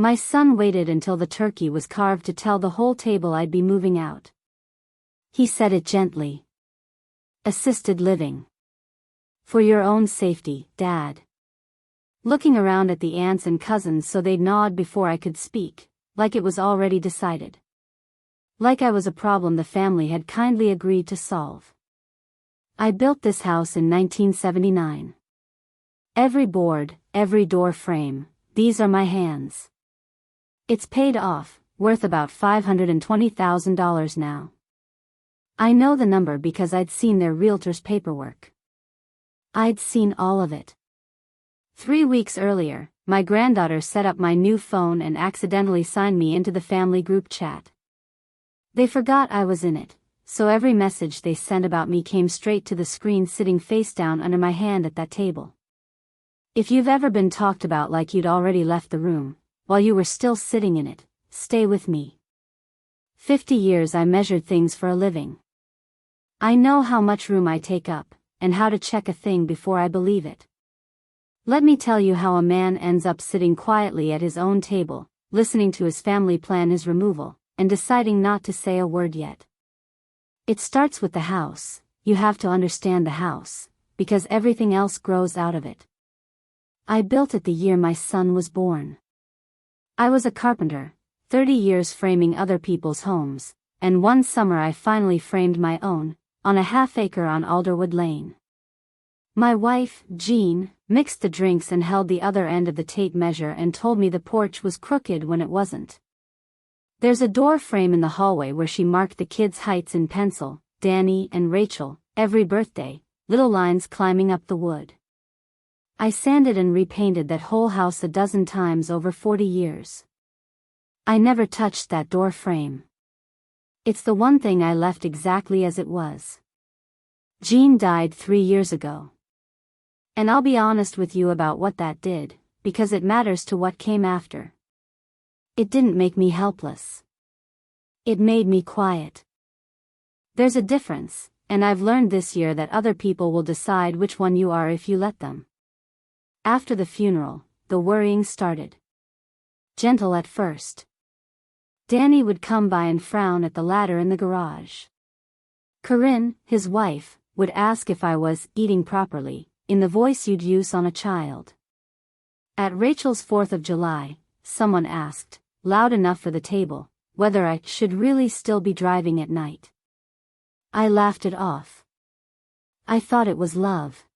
My son waited until the turkey was carved to tell the whole table I'd be moving out. He said it gently. Assisted living. For your own safety, Dad. Looking around at the aunts and cousins so they'd nod before I could speak, like it was already decided. Like I was a problem the family had kindly agreed to solve. I built this house in 1979. Every board, every door frame, these are my hands. It's paid off, worth about $520,000 now. I know the number because I'd seen their realtor's paperwork. I'd seen all of it. 3 weeks earlier, my granddaughter set up my new phone and accidentally signed me into the family group chat. They forgot I was in it, so every message they sent about me came straight to the screen sitting face down under my hand at that table. If you've ever been talked about like you'd already left the room, while you were still sitting in it, stay with me. 50 years I measured things for a living. I know how much room I take up, and how to check a thing before I believe it. Let me tell you how a man ends up sitting quietly at his own table, listening to his family plan his removal, and deciding not to say a word yet. It starts with the house. You have to understand the house, because everything else grows out of it. I built it the year my son was born. I was a carpenter, 30 years framing other people's homes, and one summer I finally framed my own, on a half-acre on Alderwood Lane. My wife, Jean, mixed the drinks and held the other end of the tape measure and told me the porch was crooked when it wasn't. There's a door frame in the hallway where she marked the kids' heights in pencil, Danny and Rachel, every birthday, little lines climbing up the wood. I sanded and repainted that whole house a dozen times over 40 years. I never touched that door frame. It's the one thing I left exactly as it was. Jean died 3 years ago. And I'll be honest with you about what that did, because it matters to what came after. It didn't make me helpless. It made me quiet. There's a difference, and I've learned this year that other people will decide which one you are if you let them. After the funeral, the worrying started. Gentle at first. Danny would come by and frown at the ladder in the garage. Corinne, his wife, would ask if I was eating properly, in the voice you'd use on a child. At Rachel's 4th of July, someone asked, loud enough for the table, whether I should really still be driving at night. I laughed it off. I thought it was love.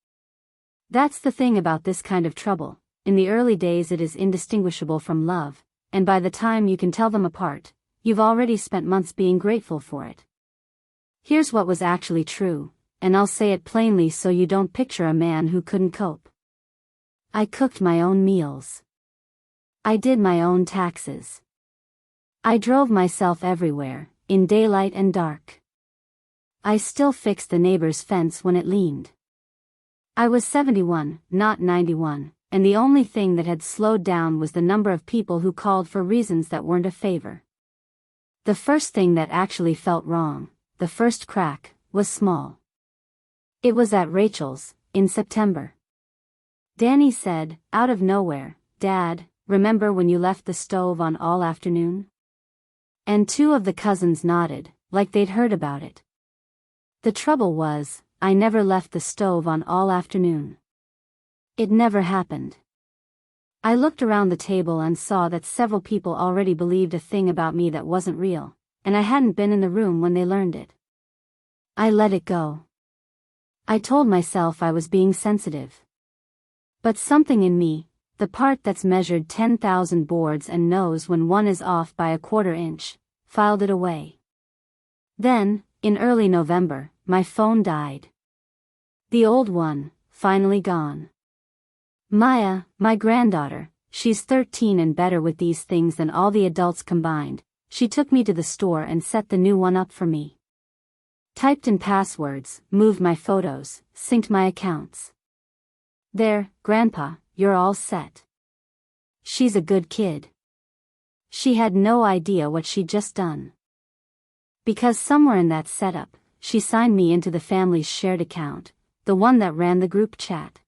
That's the thing about this kind of trouble. In the early days it is indistinguishable from love, and by the time you can tell them apart, you've already spent months being grateful for it. Here's what was actually true, and I'll say it plainly so you don't picture a man who couldn't cope. I cooked my own meals. I did my own taxes. I drove myself everywhere, in daylight and dark. I still fixed the neighbor's fence when it leaned. I was 71, not 91, and the only thing that had slowed down was the number of people who called for reasons that weren't a favor. The first thing that actually felt wrong, the first crack, was small. It was at Rachel's, in September. Danny said, out of nowhere, "Dad, remember when you left the stove on all afternoon?" And 2 of the cousins nodded, like they'd heard about it. The trouble was, I never left the stove on all afternoon. It never happened. I looked around the table and saw that several people already believed a thing about me that wasn't real, and I hadn't been in the room when they learned it. I let it go. I told myself I was being sensitive. But something in me, the part that's measured 10,000 boards and knows when one is off by a 1/4 inch, filed it away. Then, in early November, my phone died. The old one, finally gone. Maya, my granddaughter, she's 13 and better with these things than all the adults combined, she took me to the store and set the new one up for me. Typed in passwords, moved my photos, synced my accounts. There, Grandpa, you're all set. She's a good kid. She had no idea what she'd just done. Because somewhere in that setup, she signed me into the family's shared account, the one that ran the group chat.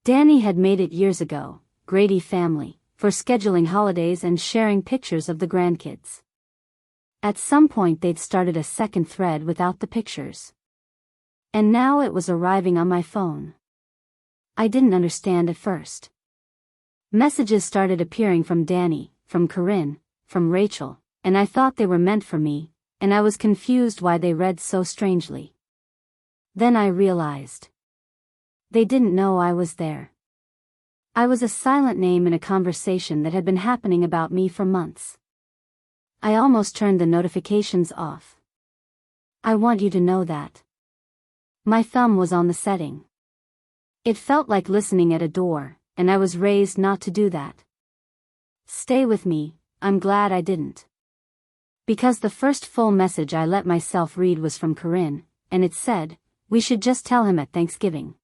Danny had made it years ago, Grady family, for scheduling holidays and sharing pictures of the grandkids. At some point they'd started a second thread without the pictures. And now it was arriving on my phone. I didn't understand at first. Messages started appearing from Danny, from Corinne, from Rachel, and I thought they were meant for me, and I was confused why they read so strangely. Then I realized. They didn't know I was there. I was a silent name in a conversation that had been happening about me for months. I almost turned the notifications off. I want you to know that. My thumb was on the setting. It felt like listening at a door, and I was raised not to do that. Stay with me, I'm glad I didn't. Because the first full message I let myself read was from Corinne, and it said, "We should just tell him at Thanksgiving.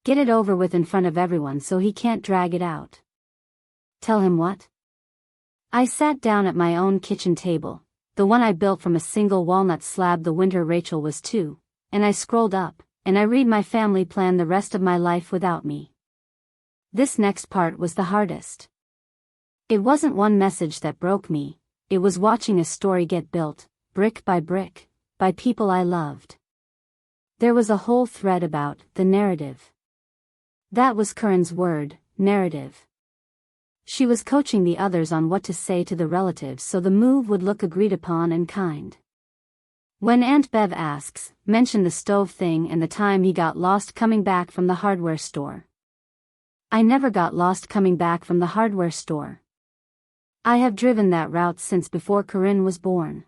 Get it over with in front of everyone so he can't drag it out." Tell him what? I sat down at my own kitchen table, the one I built from a single walnut slab the winter Rachel was too, and I scrolled up, and I read my family plan the rest of my life without me. This next part was the hardest. It wasn't one message that broke me, it was watching a story get built, brick, by people I loved. There was a whole thread about the narrative. That was Corinne's word, narrative. She was coaching the others on what to say to the relatives so the move would look agreed upon and kind. When Aunt Bev asks, mention the stove thing and the time he got lost coming back from the hardware store. I never got lost coming back from the hardware store. I have driven that route since before Corinne was born.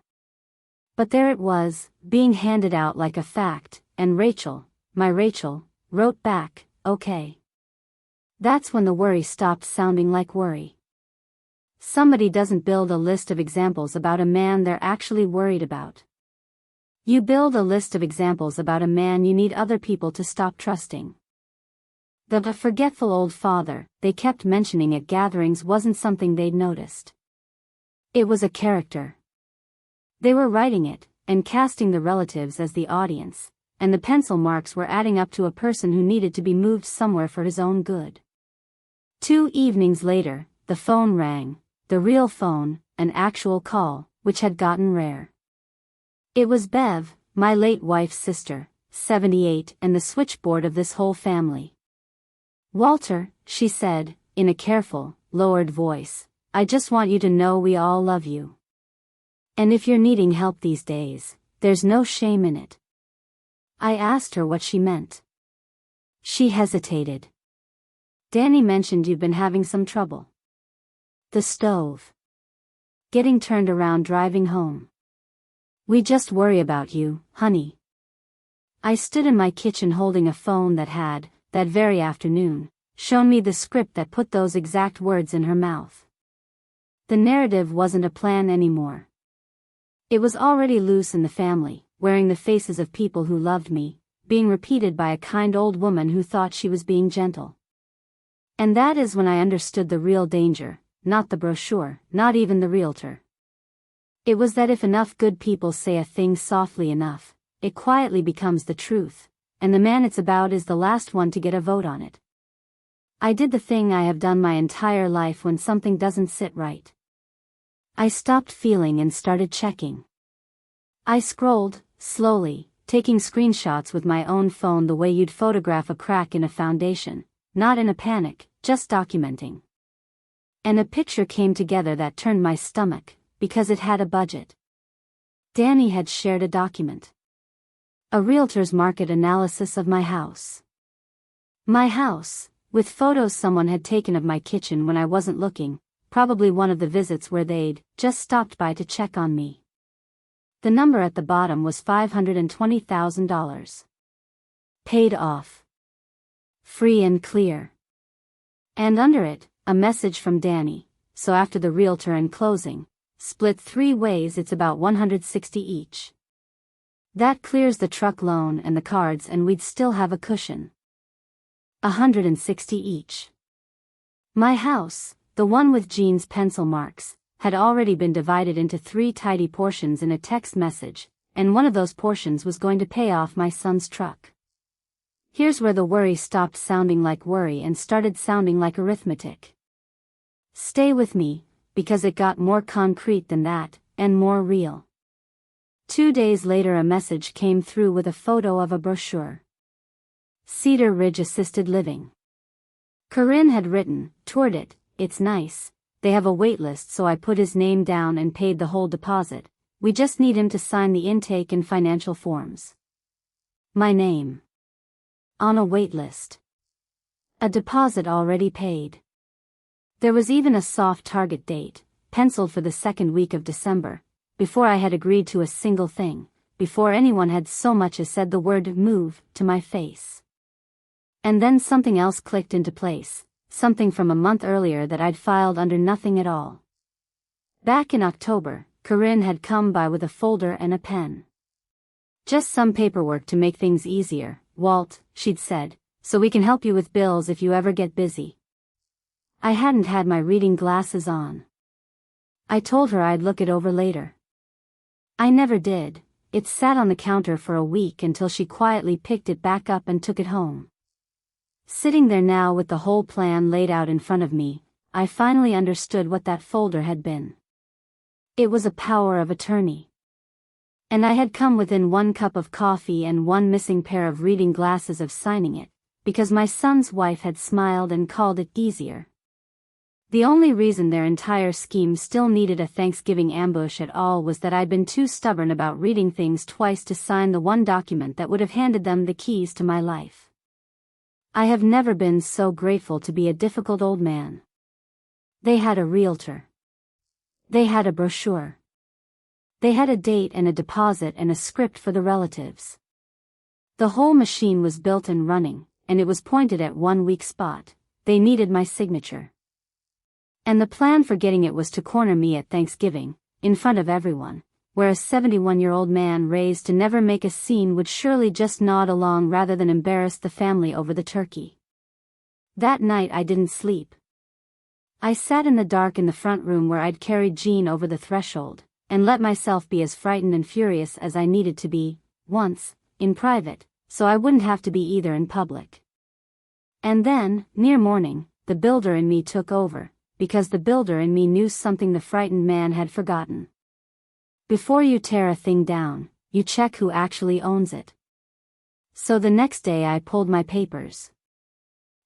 But there it was, being handed out like a fact, and Rachel, my Rachel, wrote back, "Okay." That's when the worry stopped sounding like worry. Somebody doesn't build a list of examples about a man they're actually worried about. You build a list of examples about a man you need other people to stop trusting. The forgetful old father they kept mentioning at gatherings wasn't something they'd noticed. It was a character. They were writing it, and casting the relatives as the audience, and the pencil marks were adding up to a person who needed to be moved somewhere for his own good. 2 evenings later, the phone rang, the real phone, an actual call, which had gotten rare. It was Bev, my late wife's sister, 78, and the switchboard of this whole family. "Walter," she said, in a careful, lowered voice, "I just want you to know we all love you. And if you're needing help these days, there's no shame in it." I asked her what she meant. She hesitated. "Danny mentioned you've been having some trouble. The stove. Getting turned around driving home. We just worry about you, honey." I stood in my kitchen holding a phone that had, that very afternoon, shown me the script that put those exact words in her mouth. The narrative wasn't a plan anymore. It was already loose in the family, wearing the faces of people who loved me, being repeated by a kind old woman who thought she was being gentle. And that is when I understood the real danger, not the brochure, not even the realtor. It was that if enough good people say a thing softly enough, it quietly becomes the truth, and the man it's about is the last one to get a vote on it. I did the thing I have done my entire life when something doesn't sit right. I stopped feeling and started checking. I scrolled, slowly, taking screenshots with my own phone the way you'd photograph a crack in a foundation, not in a panic, just documenting. And a picture came together that turned my stomach, because it had a budget. Danny had shared a document. A realtor's market analysis of my house. My house, with photos someone had taken of my kitchen when I wasn't looking, probably one of the visits where they'd just stopped by to check on me. The number at the bottom was $520,000. Paid off. Free and clear. And under it, a message from Danny, so after the realtor and closing, split 3 ways it's about $160 each. That clears the truck loan and the cards and we'd still have a cushion. $160 each. My house, the one with Jean's pencil marks, had already been divided into 3 tidy portions in a text message, and one of those portions was going to pay off my son's truck. Here's where the worry stopped sounding like worry and started sounding like arithmetic. Stay with me, because it got more concrete than that, and more real. 2 days later a message came through with a photo of a brochure. Cedar Ridge Assisted Living. Corinne had written, "Toured it, it's nice. They have a waitlist, so I put his name down and paid the whole deposit. We just need him to sign the intake and financial forms." My name. On a waitlist. A deposit already paid. There was even a soft target date, penciled for the second week of December, before I had agreed to a single thing, before anyone had so much as said the word "move" to my face. And then something else clicked into place, something from a month earlier that I'd filed under nothing at all. Back in October, Corinne had come by with a folder and a pen. "Just some paperwork to make things easier, Walt," she'd said, "so we can help you with bills if you ever get busy." I hadn't had my reading glasses on. I told her I'd look it over later. I never did. It sat on the counter for a week until she quietly picked it back up and took it home. Sitting there now with the whole plan laid out in front of me, I finally understood what that folder had been. It was a power of attorney. And I had come within 1 cup of coffee and 1 missing pair of reading glasses of signing it, because my son's wife had smiled and called it easier. The only reason their entire scheme still needed a Thanksgiving ambush at all was that I'd been too stubborn about reading things twice to sign the one document that would have handed them the keys to my life. I have never been so grateful to be a difficult old man. They had a realtor. They had a brochure. They had a date and a deposit and a script for the relatives. The whole machine was built and running, and it was pointed at one weak spot. They needed my signature. And the plan for getting it was to corner me at Thanksgiving, in front of everyone, where a 71-year-old man raised to never make a scene would surely just nod along rather than embarrass the family over the turkey. That night I didn't sleep. I sat in the dark in the front room where I'd carried Jean over the threshold, and let myself be as frightened and furious as I needed to be, once, in private, so I wouldn't have to be either in public. And then, near morning, the builder in me took over, because the builder in me knew something the frightened man had forgotten. Before you tear a thing down, you check who actually owns it. So the next day I pulled my papers.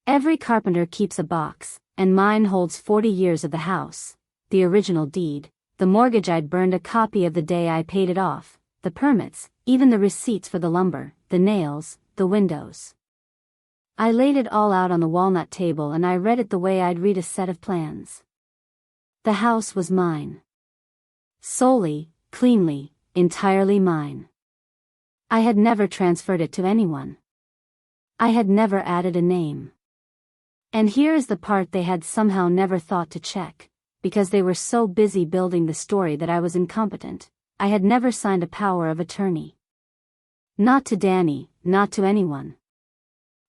Every carpenter keeps a box, and mine holds 40 years of the house, the original deed, the mortgage I'd burned a copy of the day I paid it off, the permits, even the receipts for the lumber, the nails, the windows. I laid it all out on the walnut table and I read it the way I'd read a set of plans. The house was mine. Solely, cleanly, entirely mine. I had never transferred it to anyone. I had never added a name. And here is the part they had somehow never thought to check, because they were so busy building the story that I was incompetent. I had never signed a power of attorney. Not to Danny, not to anyone.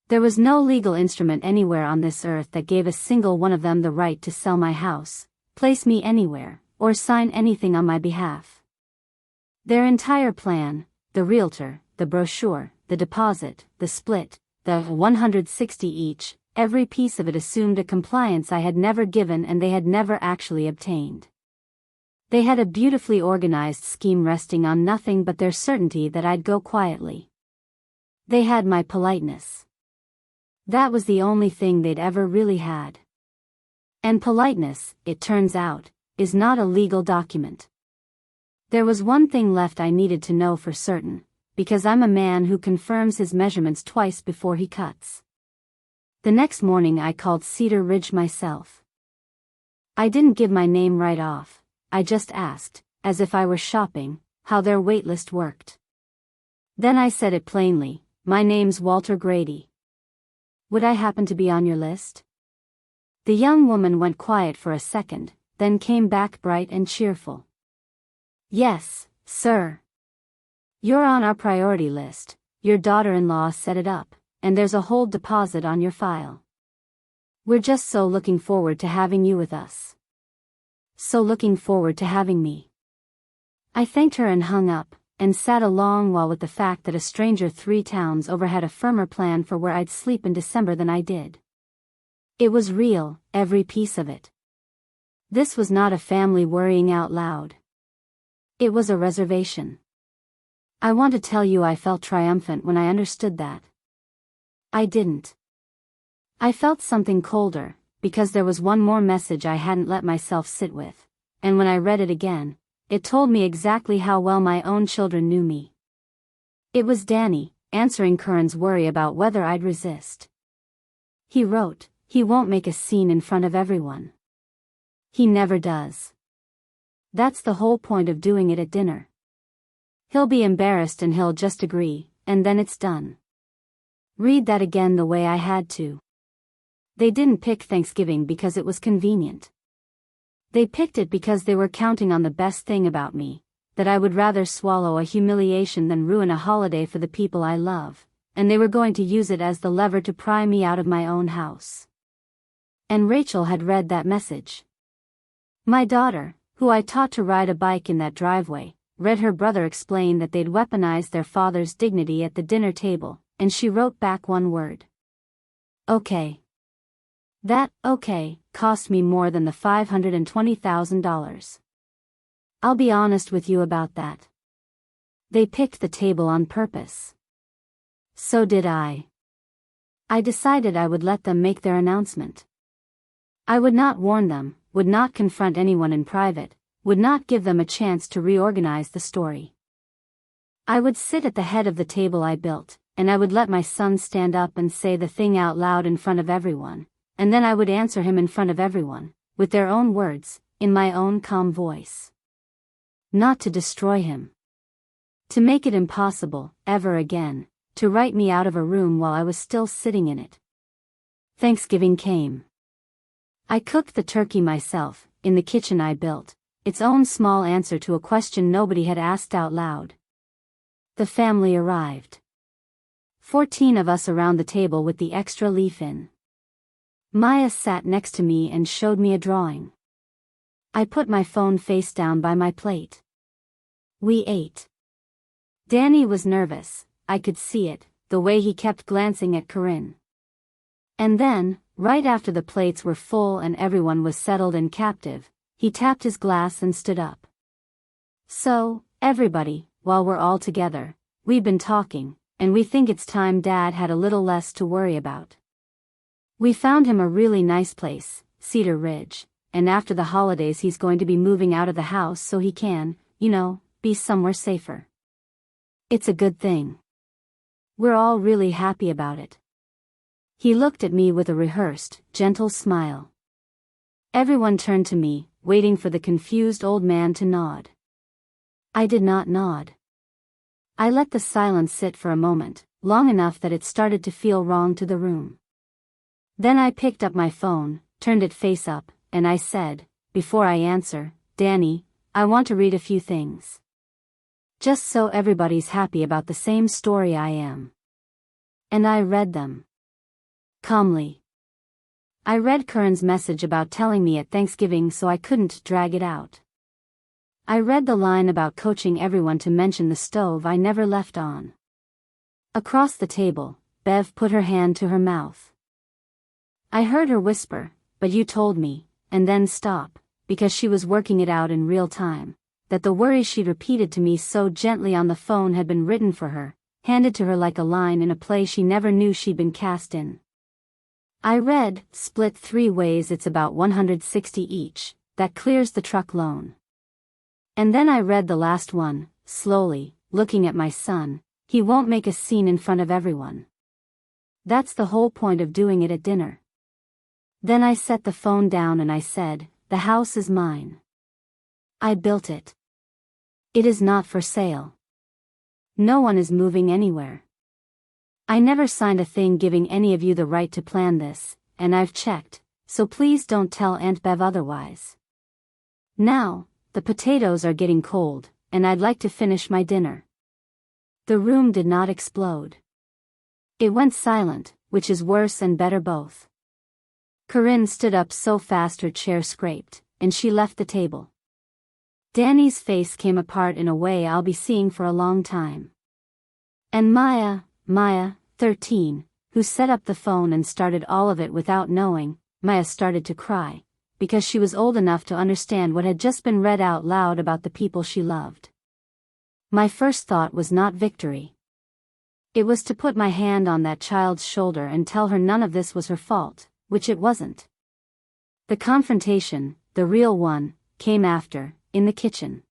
There was no legal instrument anywhere on this earth that gave a single one of them the right to sell my house, place me anywhere, or sign anything on my behalf. Their entire plan, the realtor, the brochure, the deposit, the split, the 160 each, every piece of it assumed a compliance I had never given and they had never actually obtained. They had a beautifully organized scheme resting on nothing but their certainty that I'd go quietly. They had my politeness. That was the only thing they'd ever really had. And politeness, it turns out, is not a legal document. There was one thing left I needed to know for certain, because I'm a man who confirms his measurements twice before he cuts. The next morning I called Cedar Ridge myself. I didn't give my name right off, I just asked, as if I were shopping, how their waitlist worked. Then I said it plainly, "My name's Walter Grady. Would I happen to be on your list?" The young woman went quiet for a second, then came back bright and cheerful. "Yes, sir. You're on our priority list. Your daughter-in-law set it up, and there's a whole deposit on your file. We're just so looking forward to having you with us. So looking forward to having me." I thanked her and hung up, and sat a long while with the fact that a stranger 3 towns over had a firmer plan for where I'd sleep in December than I did. It was real, every piece of it. This was not a family worrying out loud. It was a reservation. I want to tell you I felt triumphant when I understood that. I didn't. I felt something colder, because there was one more message I hadn't let myself sit with, and when I read it again, it told me exactly how well my own children knew me. It was Danny, answering Curran's worry about whether I'd resist. He wrote, "He won't make a scene in front of everyone. He never does. That's the whole point of doing it at dinner. He'll be embarrassed and he'll just agree, and then it's done." Read that again the way I had to. They didn't pick Thanksgiving because it was convenient. They picked it because they were counting on the best thing about me, that I would rather swallow a humiliation than ruin a holiday for the people I love, and they were going to use it as the lever to pry me out of my own house. And Rachel had read that message. My daughter, who I taught to ride a bike in that driveway, read her brother explain that they'd weaponized their father's dignity at the dinner table, and she wrote back one word. Okay. That, okay, cost me more than the $520,000. I'll be honest with you about that. They picked the table on purpose. So did I. I decided I would let them make their announcement. I would not warn them, would not confront anyone in private, would not give them a chance to reorganize the story. I would sit at the head of the table I built, and I would let my son stand up and say the thing out loud in front of everyone, and then I would answer him in front of everyone, with their own words, in my own calm voice. Not to destroy him. To make it impossible, ever again, to write me out of a room while I was still sitting in it. Thanksgiving came. I cooked the turkey myself, in the kitchen I built, its own small answer to a question nobody had asked out loud. The family arrived. 14 of us around the table with the extra leaf in. Maya sat next to me and showed me a drawing. I put my phone face down by my plate. We ate. Danny was nervous, I could see it, the way he kept glancing at Corinne. And then, right after the plates were full and everyone was settled and captive, he tapped his glass and stood up. So, everybody, while we're all together, we've been talking, and we think it's time Dad had a little less to worry about. We found him a really nice place, Cedar Ridge, and after the holidays he's going to be moving out of the house so he can, be somewhere safer. It's a good thing. We're all really happy about it. He looked at me with a rehearsed, gentle smile. Everyone turned to me, waiting for the confused old man to nod. I did not nod. I let the silence sit for a moment, long enough that it started to feel wrong to the room. Then I picked up my phone, turned it face up, and I said, before I answer, "Danny, I want to read a few things. Just so everybody's happy about the same story I am." And I read them. Calmly. I read Curran's message about telling me at Thanksgiving so I couldn't drag it out. I read the line about coaching everyone to mention the stove I never left on. Across the table, Bev put her hand to her mouth. I heard her whisper, "But you told me," and then stop, because she was working it out in real time, that the worry she'd repeated to me so gently on the phone had been written for her, handed to her like a line in a play she never knew she'd been cast in. I read, "Split 3 ways it's about $160 each, that clears the truck loan." And then I read the last one, slowly, looking at my son, "He won't make a scene in front of everyone. That's the whole point of doing it at dinner." Then I set the phone down and I said, "The house is mine. I built it. It is not for sale. No one is moving anywhere. I never signed a thing giving any of you the right to plan this, and I've checked, so please don't tell Aunt Bev otherwise. Now, the potatoes are getting cold, and I'd like to finish my dinner." The room did not explode. It went silent, which is worse and better both. Corinne stood up so fast her chair scraped, and she left the table. Danny's face came apart in a way I'll be seeing for a long time. And Maya, 13, who set up the phone and started all of it without knowing, Maya started to cry, because she was old enough to understand what had just been read out loud about the people she loved. My first thought was not victory. It was to put my hand on that child's shoulder and tell her none of this was her fault, which it wasn't. The confrontation, the real one, came after, in the kitchen.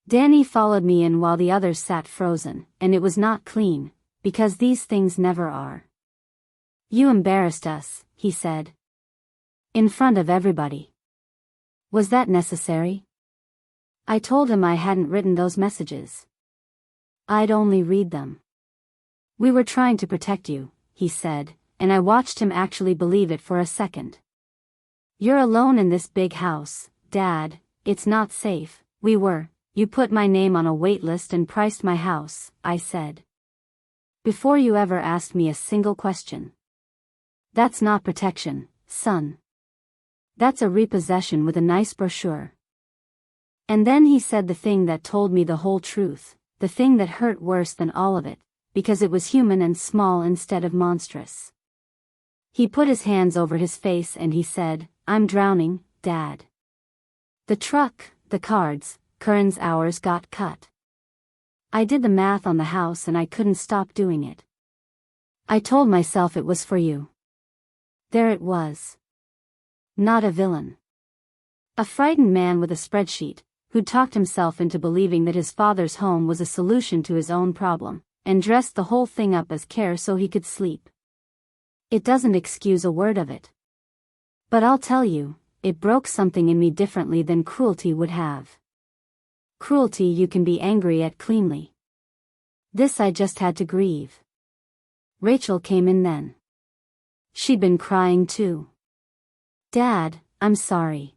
Danny followed me in while the others sat frozen, and it was not clean, because these things never are. "You embarrassed us," he said. "In front of everybody." Was that necessary? I told him I hadn't written those messages. I'd only read them. "We were trying to protect you," he said, and I watched him actually believe it for a second. "You're alone in this big house, Dad, it's not safe." You put my name on a waitlist and priced my house," I said. "Before you ever asked me a single question." "That's not protection, son. That's a repossession with a nice brochure." And then he said the thing that told me the whole truth, the thing that hurt worse than all of it, because it was human and small instead of monstrous. He put his hands over his face and he said, "I'm drowning, Dad. The truck, the cards, Curran's hours got cut. I did the math on the house and I couldn't stop doing it. I told myself it was for you." There it was. Not a villain. A frightened man with a spreadsheet, who'd talked himself into believing that his father's home was a solution to his own problem, and dressed the whole thing up as care so he could sleep. It doesn't excuse a word of it. But I'll tell you, it broke something in me differently than cruelty would have. Cruelty you can be angry at cleanly. This I just had to grieve. Rachel came in then. She'd been crying too. "Dad, I'm sorry.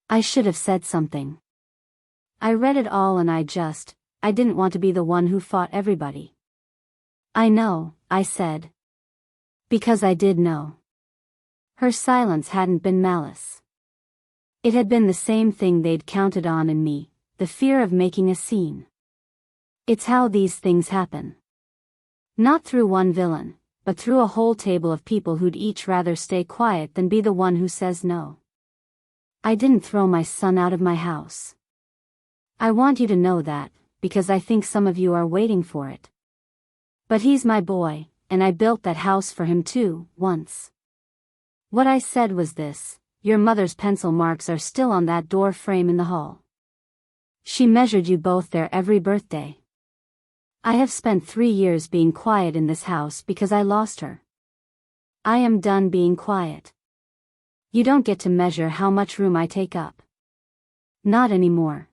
I should have said something. I read it all and I didn't want to be the one who fought everybody." "I know," I said. Because I did know. Her silence hadn't been malice. It had been the same thing they'd counted on in me, the fear of making a scene. It's how these things happen. Not through one villain, but through a whole table of people who'd each rather stay quiet than be the one who says no. I didn't throw my son out of my house. I want you to know that, because I think some of you are waiting for it. But he's my boy, and I built that house for him too, once. What I said was this: your mother's pencil marks are still on that door frame in the hall. She measured you both there every birthday. I have spent 3 years being quiet in this house because I lost her. I am done being quiet. You don't get to measure how much room I take up. Not anymore."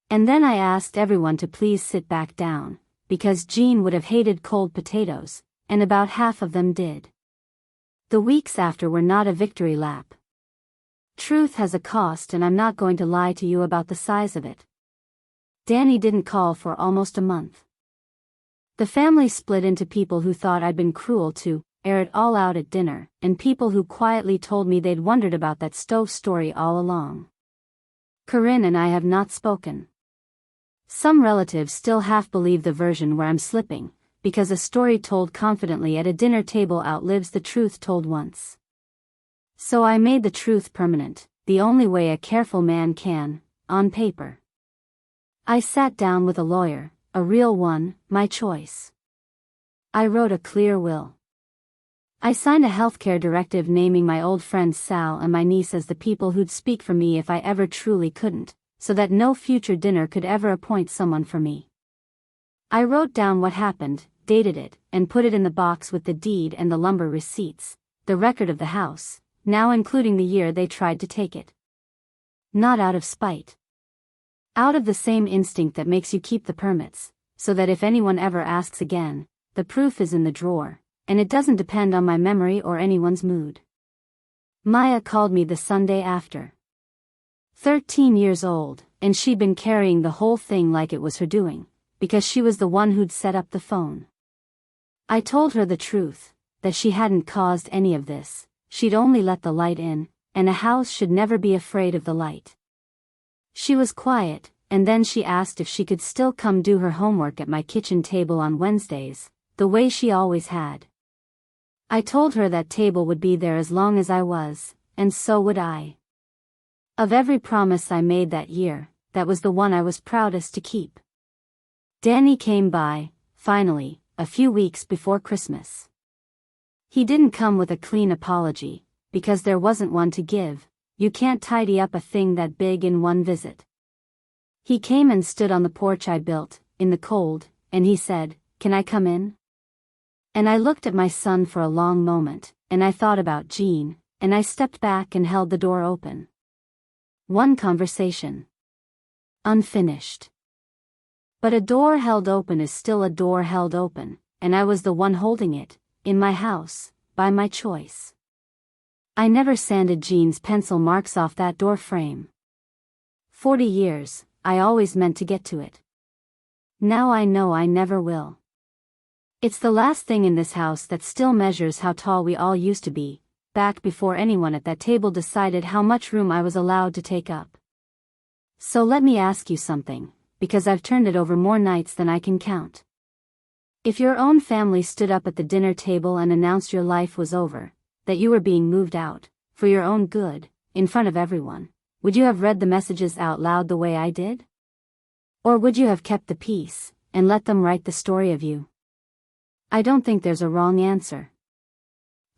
And then I asked everyone to please sit back down, because Jean would have hated cold potatoes, and about half of them did. The weeks after were not a victory lap. Truth has a cost and I'm not going to lie to you about the size of it. Danny didn't call for almost a month. The family split into people who thought I'd been cruel to air it all out at dinner, and people who quietly told me they'd wondered about that stove story all along. Corinne and I have not spoken. Some relatives still half believe the version where I'm slipping, because a story told confidently at a dinner table outlives the truth told once. So I made the truth permanent, the only way a careful man can, on paper. I sat down with a lawyer, a real one, my choice. I wrote a clear will. I signed a healthcare directive naming my old friends Sal and my niece as the people who'd speak for me if I ever truly couldn't, so that no future dinner could ever appoint someone for me. I wrote down what happened, dated it, and put it in the box with the deed and the lumber receipts, the record of the house, now including the year they tried to take it. Not out of spite. Out of the same instinct that makes you keep the permits, so that if anyone ever asks again, the proof is in the drawer, and it doesn't depend on my memory or anyone's mood. Maya called me the Sunday after. 13 years old, and she'd been carrying the whole thing like it was her doing, because she was the one who'd set up the phone. I told her the truth, that she hadn't caused any of this, she'd only let the light in, and a house should never be afraid of the light. She was quiet, and then she asked if she could still come do her homework at my kitchen table on Wednesdays, the way she always had. I told her that table would be there as long as I was, and so would I. Of every promise I made that year, that was the one I was proudest to keep. Danny came by, finally, a few weeks before Christmas. He didn't come with a clean apology, because there wasn't one to give. You can't tidy up a thing that big in one visit. He came and stood on the porch I built, in the cold, and he said, "Can I come in?" And I looked at my son for a long moment, and I thought about Jean, and I stepped back and held the door open. One conversation. Unfinished. But a door held open is still a door held open, and I was the one holding it, in my house, by my choice. I never sanded Jean's pencil marks off that door frame. 40 years, I always meant to get to it. Now I know I never will. It's the last thing in this house that still measures how tall we all used to be, back before anyone at that table decided how much room I was allowed to take up. So let me ask you something, because I've turned it over more nights than I can count. If your own family stood up at the dinner table and announced your life was over, that you were being moved out, for your own good, in front of everyone, would you have read the messages out loud the way I did? Or would you have kept the peace, and let them write the story of you? I don't think there's a wrong answer.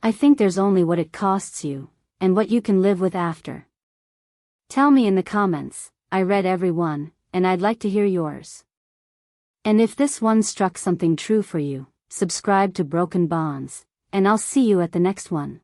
I think there's only what it costs you, and what you can live with after. Tell me in the comments. I read every one, and I'd like to hear yours. And if this one struck something true for you, subscribe to Broken Bonds, and I'll see you at the next one.